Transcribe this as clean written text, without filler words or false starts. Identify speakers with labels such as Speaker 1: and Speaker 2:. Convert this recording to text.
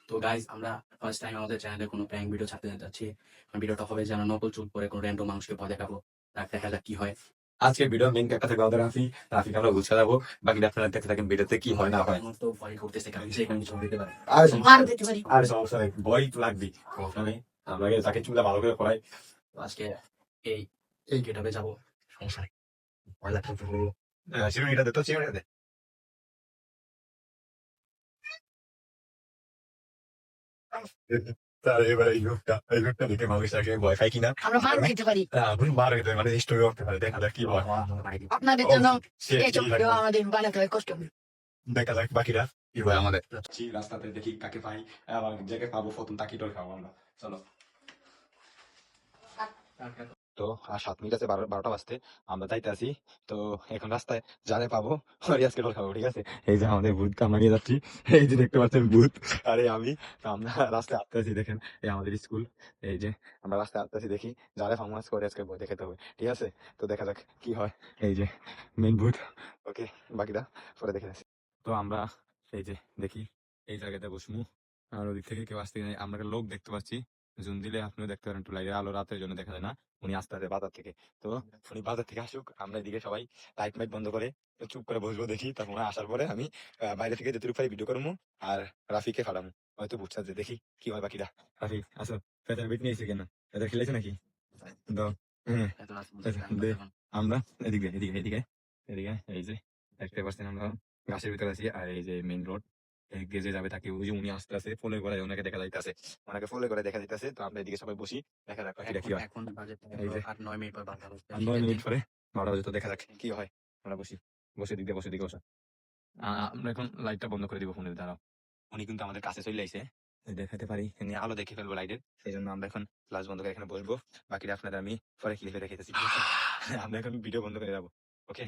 Speaker 1: তো গাইজ আমরা first time আমাদের চ্যানেলে কোনো প্র্যাঙ্ক ভিডিও ছাড়তে যাচ্ছি। ভিডিওটা হবে যেন নকল চুল করে কোনো র্যান্ডম মানুষকে ভয় দেখাবো। দেখা যাক কি হয়।
Speaker 2: আজকের ভিডিও মেইন ক্যারেক্টার থাকবে আমাদের রাফিক আমরা বুঝতে যাবো। বাকি আপনারা দেখতে থাকেন ভিডিওতে কি হয় না হয়।
Speaker 1: আমার তো ভয় করতেছে, কারণ যে কোনো কিছু হতে পারে।
Speaker 2: আর সমস্যা নেই, ভয় তো লাগবে, সমস্যা নেই। আমরা যাকে চুলটা ভালো করে পড়াই।
Speaker 1: তো আজকে এই এই গেটাপে যাবো, সমস্যা নেই। ভয় লাগতে শুরু।
Speaker 2: চিরুনিটা দে তো, চিরুনিটা দে। তার এবার এই লোকটা দেখে মানুষ তাকে ভয় খায় কিনা।
Speaker 3: আমরা মার খেতে পারি।
Speaker 2: আপনি মার হইতে মানে হিস্টোরি করতে পারে, দেখা যাক কি হয়।
Speaker 3: আপনাদের জন্য এইসব ভিডিও আমাদের বানাতে হয় কষ্ট হবে।
Speaker 2: দেখা যাক বাকিরা কি হয় আমাদের। রাস্তাতে দেখি কাকে পাই, আবার যাকে পাবো প্রথম তাকে টোল খাবো আমরা। চলো। তো আর 7 মিনিট আছে 12টা বাজতে, আমরা যাইতে আছি। তো এখন রাস্তায় যারে পাবো ওরই আজকে টোল খাবো, ঠিক আছে? এই যে আমাদের ভূতকে আমরা নিয়ে যাচ্ছি, এই যে দেখতে পাচ্ছেন ভূত, আরে আমি। তো আমরা রাস্তায় আসতে আছি, দেখেন এই আমাদের স্কুল। এই যে আমরা রাস্তায় আসতে আছি, দেখি যারে ফার্মাস করে আজকে ভয় দেখাতে হবে, ঠিক আছে? তো দেখা যাক কি হয়। এই যে মেন ভূত, ওকে, বাকিটা পরে দেখে আসি। তো আমরা এই যে দেখি এই জায়গাতে বসমু, আর ওদিক থেকে কেউ আসতে নেই। আমরা একটা লোক দেখতে পাচ্ছি, জুম দিলে আপনিও দেখতে পারেন, একটু লাইটের আলো রাতের জন্য দেখা যায় না। উনি আসতে আসে বাজার থেকে। তো উনি বাজার থেকে আসুক, আমরা এদিকে সবাই লাইট মাইট বন্ধ করে চুপ করে বসবো, দেখি। তারপর আসার পরে আমি বাইরে থেকে যেটুকু পারি ভিডিও করবো, আর রাফিকে ফাড়ামু, হয়তো বুঝছে যে দেখি কি হয় বাকিটা। রাফি আসো, ফেদার বিট নিয়েছি কেন? ফেদার খেলেছে নাকি? দাও। হ্যাঁ,
Speaker 1: এত রাত পর্যন্ত
Speaker 2: আচ্ছা,
Speaker 1: আমি
Speaker 2: দে।
Speaker 1: এখন
Speaker 2: আমরা এদিকে এদিকে এদিকে এদিকে এই যে দেখতে পাচ্ছেন আমরা গাছের ভিতরে আছি, আর এই যে মেইন রোড এদিকে যে যাবে তাকে, ওই যে উনি আসতে আছে ফলের গড়ায়, ওনাকে দেখা যাইতেছে, ওনাকে ফলের গড়ায় দেখা যাইতেছে। তো আমরা এদিকে সবাই বসি, দেখা যাক এটা কি হয়।
Speaker 1: এখন বাজে
Speaker 2: এই যে
Speaker 1: 8-9 মিনিট পর বারোটা বাজবে।
Speaker 2: আর 9 মিনিট পরে 12টা বাজে, তো দেখা যাক কি হয়। আমরা বসি, বসে দিক দিয়ে বসে দিকে বসা। আমরা এখন লাইটটা বন্ধ করে দিব ফোনের দ্বারা। উনি কিন্তু আমাদের কাছে চলে আইছে, দেখাতে পারি এমনি আলো দেখে ফেলবো লাইটের, সেই জন্য আমরা এখন ক্লাস বন্ধ করে এখানে বসবো। বাকিটা আপনাদের আমি পরে ক্লিপে দেখাইতেছি, ঠিক আছে? আমরা এখন ভিডিও বন্ধ করে যাবো, ওকে?